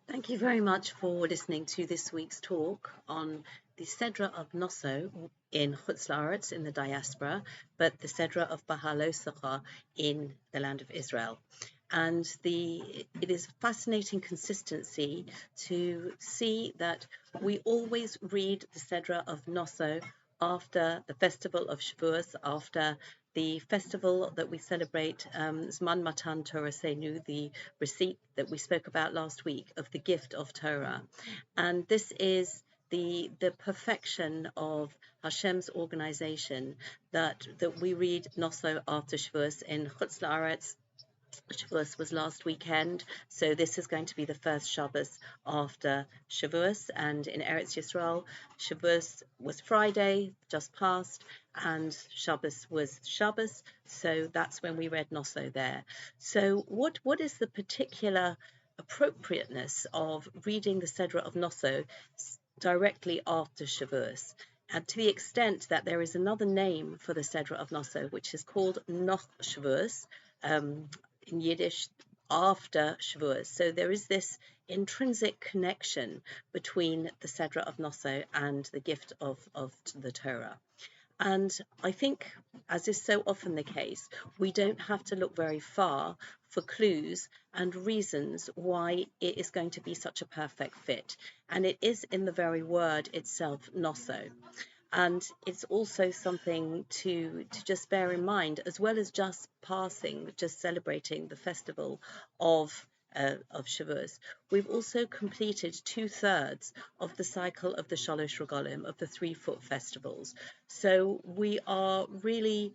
Thank you very much for listening to this week's talk on the Sedra of Naso in Chutz La'aretz in the diaspora, but the Sedra of Bahalosacha in the land of Israel. And it is fascinating consistency to see that we always read the Sedra of Naso after the festival of Shavuot, after the festival that we celebrate, Zman Matan Torah Seinu, the receipt that we spoke about last week of the gift of Torah. And this is the perfection of Hashem's organization that we read Noso after Shavuos in Chutz La'aretz. Shavuos was last weekend, so this is going to be the first Shabbos after Shavuos. And in Eretz Yisrael, Shavuos was Friday, just passed, and Shabbos was Shabbos. So that's when we read Noso there. So what is the particular appropriateness of reading the Sedra of Noso directly after Shavuos? And to the extent that there is another name for the Sedra of Noso, which is called Noch Shavuos, in Yiddish, after Shavuos. So there is this intrinsic connection between the Sedra of Noso and the gift of the Torah. And I think, as is so often the case, we don't have to look very far for clues and reasons why it is going to be such a perfect fit. And it is in the very word itself, Noso. And it's also something to just bear in mind, as well as just celebrating the festival of Shavuos. We've also completed 2/3 of the cycle of the Shalosh Regalim, of the 3-foot festivals. So we are really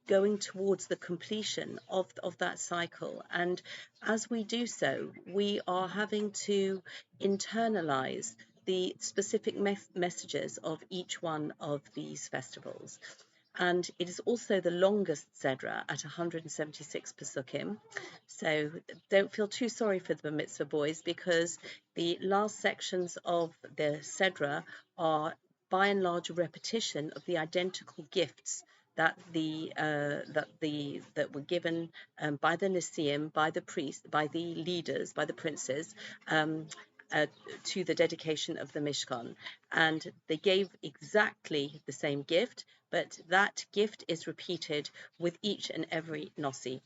going towards the completion of that cycle. And as we do so, we are having to internalize the specific messages of each one of these festivals. And it is also the longest Sedra at 176 Pesukim. So don't feel too sorry for the Mitzvah boys, because the last sections of the Sedra are by and large a repetition of the identical gifts that were given by the Nisim, by the priests, by the leaders, by the princes, to the dedication of the Mishkan. And they gave exactly the same gift, but that gift is repeated with each and every Nossi.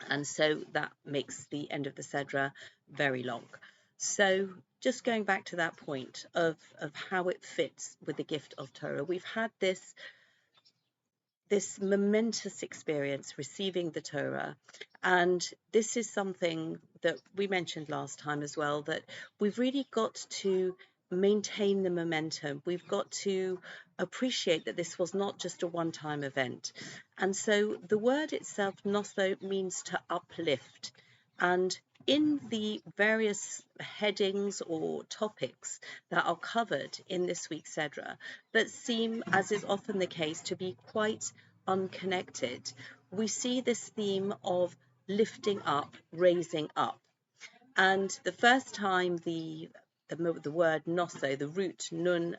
And so that makes the end of the Sedra very long. So just going back to that point of how it fits with the gift of Torah, we've had this momentous experience receiving the Torah. And this is something that we mentioned last time as well, that we've really got to maintain the momentum. We've got to appreciate that this was not just a one-time event. And so the word itself, noso, means to uplift. And in the various headings or topics that are covered in this week's Sedra, that seem, as is often the case, to be quite unconnected, we see this theme of lifting up, raising up. And the first time the word noso, the root nun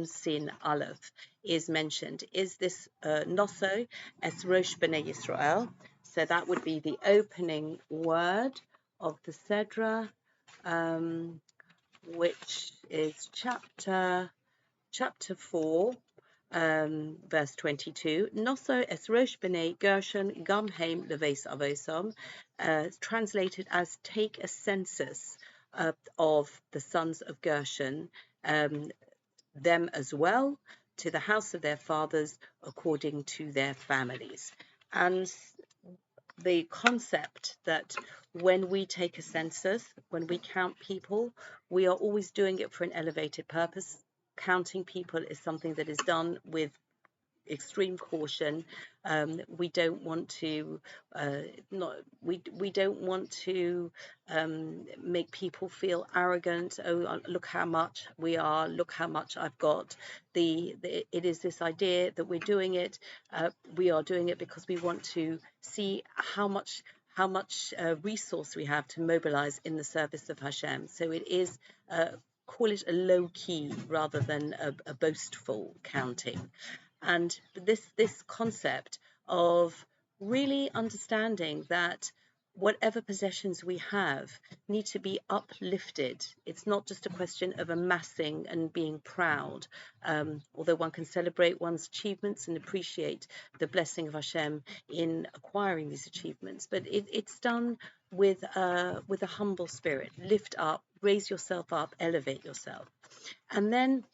sin aleph, is mentioned, is this noso es rosh b'nei Yisrael. So that would be the opening word of the Sedra, which is chapter 4, verse 22. Noso es rosh b'nei Gershon gam heim leves avosom, translated as take a census of the sons of Gershon, them as well, to the house of their fathers according to their families. And the concept that when we take a census, when we count people, we are always doing it for an elevated purpose. Counting people is something that is done with extreme caution. We don't want to we don't want to make people feel arrogant. Oh, look how much we are, look how much I've got. It is this idea that we're doing it, we are doing it because we want to see how much resource we have to mobilize in the service of Hashem. So it is call it a low key rather than a boastful counting. And this concept of really understanding that whatever possessions we have need to be uplifted. It's not just a question of amassing and being proud, although one can celebrate one's achievements and appreciate the blessing of Hashem in acquiring these achievements. But it's done with a humble spirit. Lift up, raise yourself up, elevate yourself. And then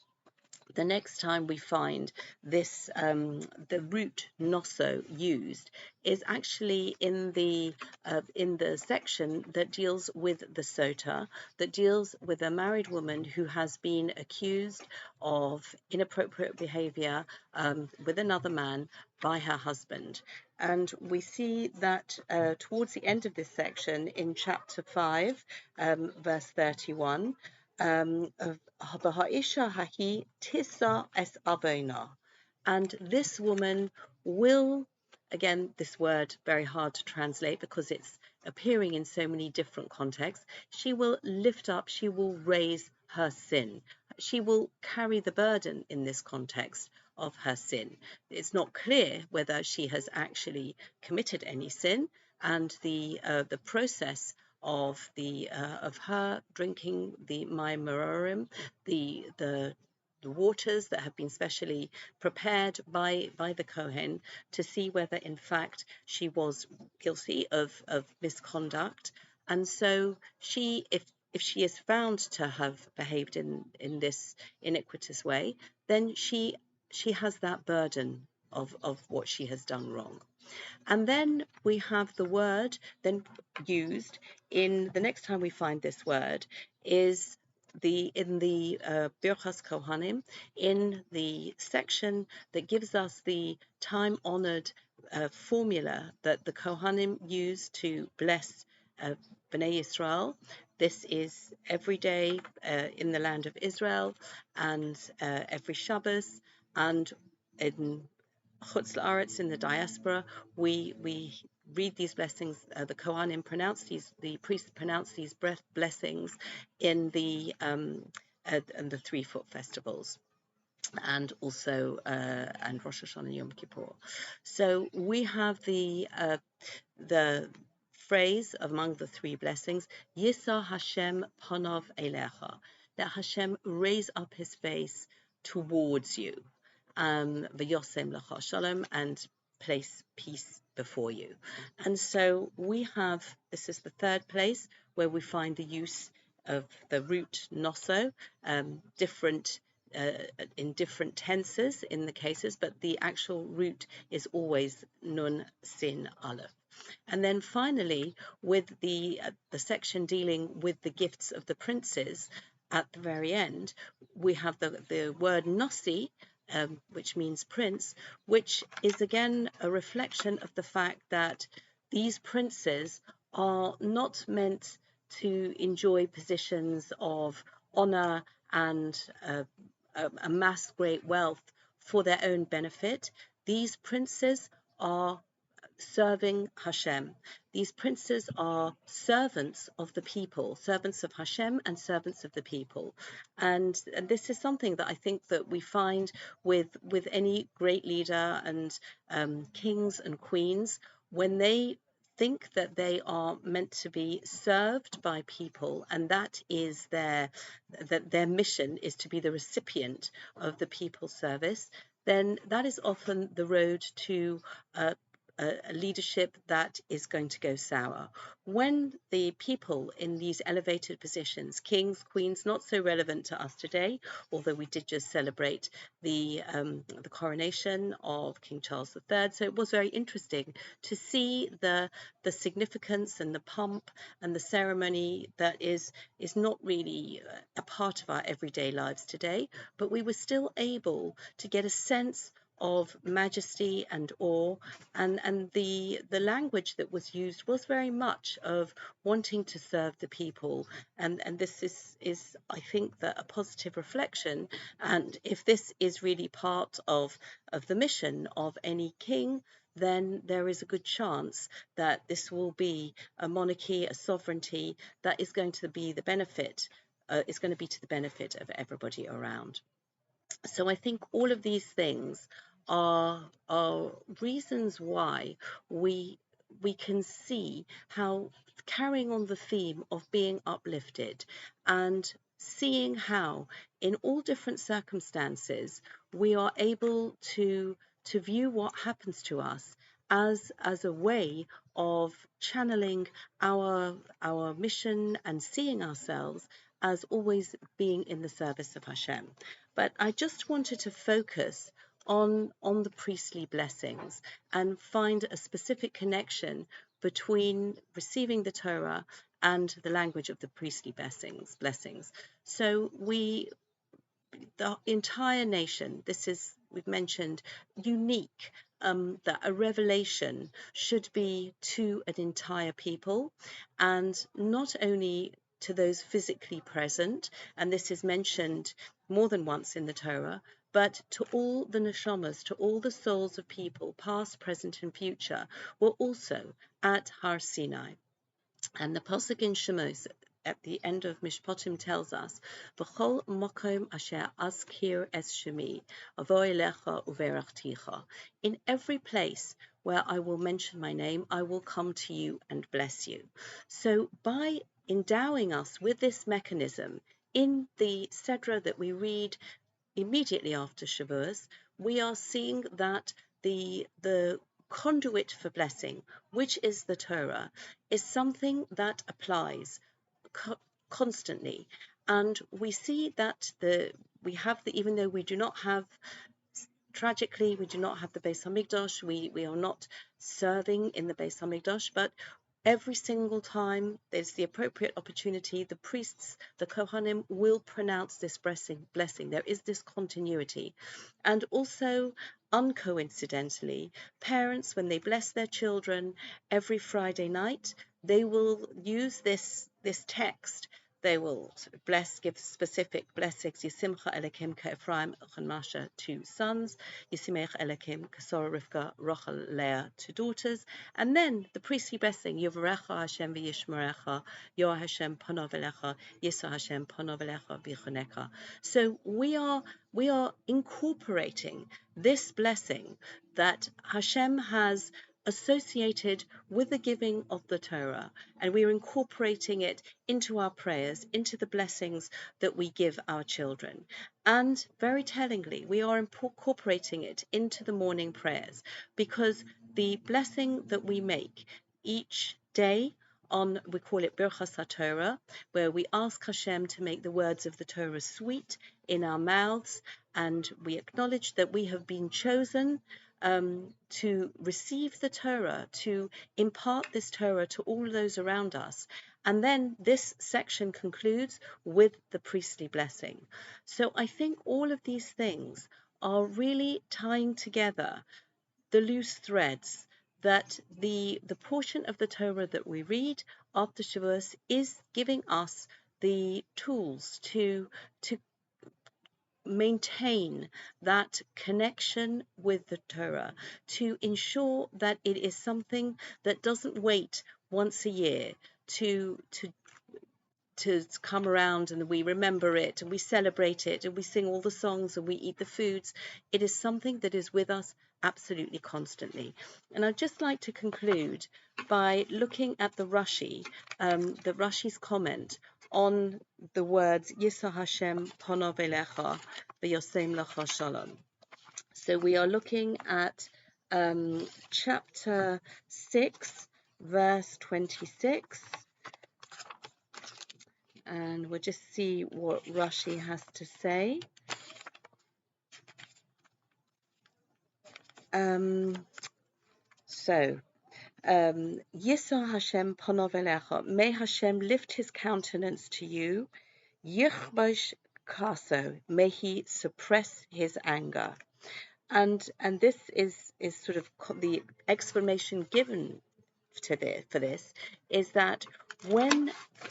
the next time we find this, the root noso used is actually in the section that deals with the sota, that deals with a married woman who has been accused of inappropriate behavior with another man by her husband. And we see that towards the end of this section in chapter 5, verse 31, Ha'isha hahi tisa es avona, and this woman will, again, this word very hard to translate because it's appearing in so many different contexts, she will lift up, she will raise her sin. She will carry the burden in this context of her sin. It's not clear whether she has actually committed any sin, and the process of her drinking the Maimorim, the waters that have been specially prepared by the Kohen to see whether in fact she was guilty of misconduct. And so she, if she is found to have behaved in this iniquitous way, then she has that burden of what she has done wrong. And then we have the word then used in the next time we find this word is in the Birchas Kohanim, in the section that gives us the time-honored formula that the Kohanim use to bless Bnei Israel. This is every day in the land of Israel, and every Shabbos, and in Chutz La'aretz, in the diaspora, we read these blessings. The Kohanim pronounce these, the priests pronounce these blessings in the 3-foot festivals, and also and Rosh Hashanah and Yom Kippur. So we have the phrase among the 3 blessings, Yisa Hashem Panav Elecha, that Hashem raise up his face towards you, V'yosem Lecha Shalom, and place peace before you. And so we have, this is the 3rd place where we find the use of the root noso, different in different tenses in the cases, but the actual root is always nun sin aleph. And then finally, with the section dealing with the gifts of the princes, at the very end, we have the word nasi, which means prince, which is again a reflection of the fact that these princes are not meant to enjoy positions of honor and amass great wealth for their own benefit. These princes are serving Hashem. These princes are servants of the people, servants of Hashem and servants of the people. And this is something that I think that we find with any great leader and kings and queens, when they think that they are meant to be served by people, and that is their mission is to be the recipient of the people's service, then that is often the road to a leadership that is going to go sour. When the people in these elevated positions, kings, queens, not so relevant to us today, although we did just celebrate the coronation of King Charles III, so it was very interesting to see the significance and the pomp and the ceremony that is not really a part of our everyday lives today, but we were still able to get a sense of majesty and awe, and the language that was used was very much of wanting to serve the people, and this is I think that a positive reflection. And if this is really part of the mission of any king, then there is a good chance that this will be a monarchy, a sovereignty that is going to be the benefit, is going to be to the benefit of everybody around. So I think all of these things are reasons why we we can see how, carrying on the theme of being uplifted and seeing how in all different circumstances we are able to view what happens to us as a way of channeling our mission and seeing ourselves as always being in the service of Hashem. But I just wanted to focus on the priestly blessings and find a specific connection between receiving the Torah and the language of the priestly blessings. So the entire nation, this is, we've mentioned, unique, that a revelation should be to an entire people, and not only to those physically present, and this is mentioned more than once in the Torah, but to all the neshamas, to all the souls of people, past, present, and future, were also at Har Sinai. And the pasuk in Shemos at the end of Mishpatim tells us, "V'chol makom asher azkir es shemi, avo elecha uverachticha." In every place where I will mention my name, I will come to you and bless you. So by endowing us with this mechanism in the Sedra that we read immediately after Shavuos, we are seeing that the conduit for blessing, which is the Torah, is something that applies constantly. And we see that even though we do not have, tragically, we do not have the Beis Hamikdash, we are not serving in the Beis Hamikdash, but every single time there's the appropriate opportunity, the priests, the Kohanim, will pronounce this blessing. There is this continuity. And also, uncoincidentally, parents, when they bless their children every Friday night, they will use this text. They will give specific blessings. Yisimcha Elokim Ephraim Chanmasha, to sons. Yisimech Elokim Kasora Rivka Rachel Leah, to daughters. And then the priestly blessing, Yovarecha Hashem v'yishmerecha, Yoah Hashem panov elecha, Yisa Hashem panov elecha v'choneka. So we are incorporating this blessing that Hashem has associated with the giving of the Torah, and we are incorporating it into our prayers, into the blessings that we give our children. And very tellingly, we are incorporating it into the morning prayers, because the blessing that we make each day, we call it Birchas HaTorah, where we ask Hashem to make the words of the Torah sweet in our mouths, and we acknowledge that we have been chosen to receive the Torah, to impart this Torah to all those around us. And then this section concludes with the priestly blessing. So I think all of these things are really tying together the loose threads, that the portion of the Torah that we read after Shavuos is giving us the tools to maintain that connection with the Torah, to ensure that it is something that doesn't wait once a year to come around and we remember it and we celebrate it and we sing all the songs and we eat the foods. It is something that is with us absolutely constantly. And I'd just like to conclude by looking at the Rashi's comment on the words Yisa Hashem Panov Elecha v'Yosem Lecha Shalom. So we are looking at chapter 6, verse 26. And we'll just see what Rashi has to say. Yisa Hashem panov elecha, may Hashem lift his countenance to you. Yichbash kaso, may he suppress his anger. And this is sort of the explanation given for this, is that when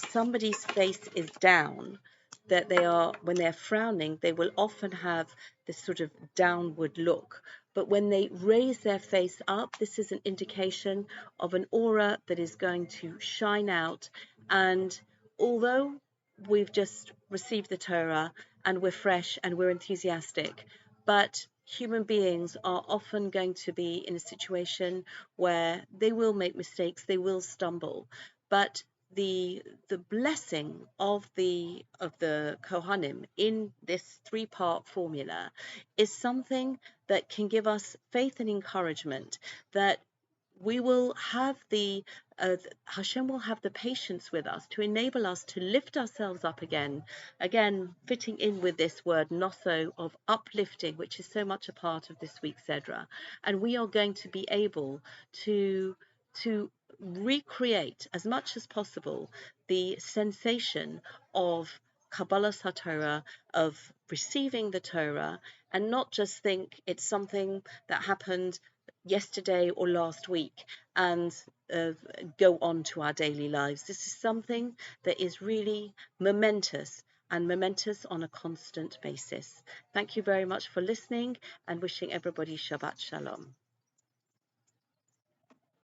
somebody's face is down, that when they're frowning, they will often have this sort of downward look. But when they raise their face up, this is an indication of an aura that is going to shine out. And although we've just received the Torah and we're fresh and we're enthusiastic, but human beings are often going to be in a situation where they will make mistakes, they will stumble, but the blessing of the Kohanim in this three-part formula is something that can give us faith and encouragement that we will have Hashem will have the patience with us to enable us to lift ourselves up again, fitting in with this word noso of uplifting, which is so much a part of this week's Sedra. And we are going to be able to to recreate as much as possible the sensation of Kabbalah Satorah, of receiving the Torah, and not just think it's something that happened yesterday or last week and uh, go on to our daily lives. This is something that is really momentous and momentous on a constant basis. Thank you very much for listening and wishing everybody Shabbat Shalom.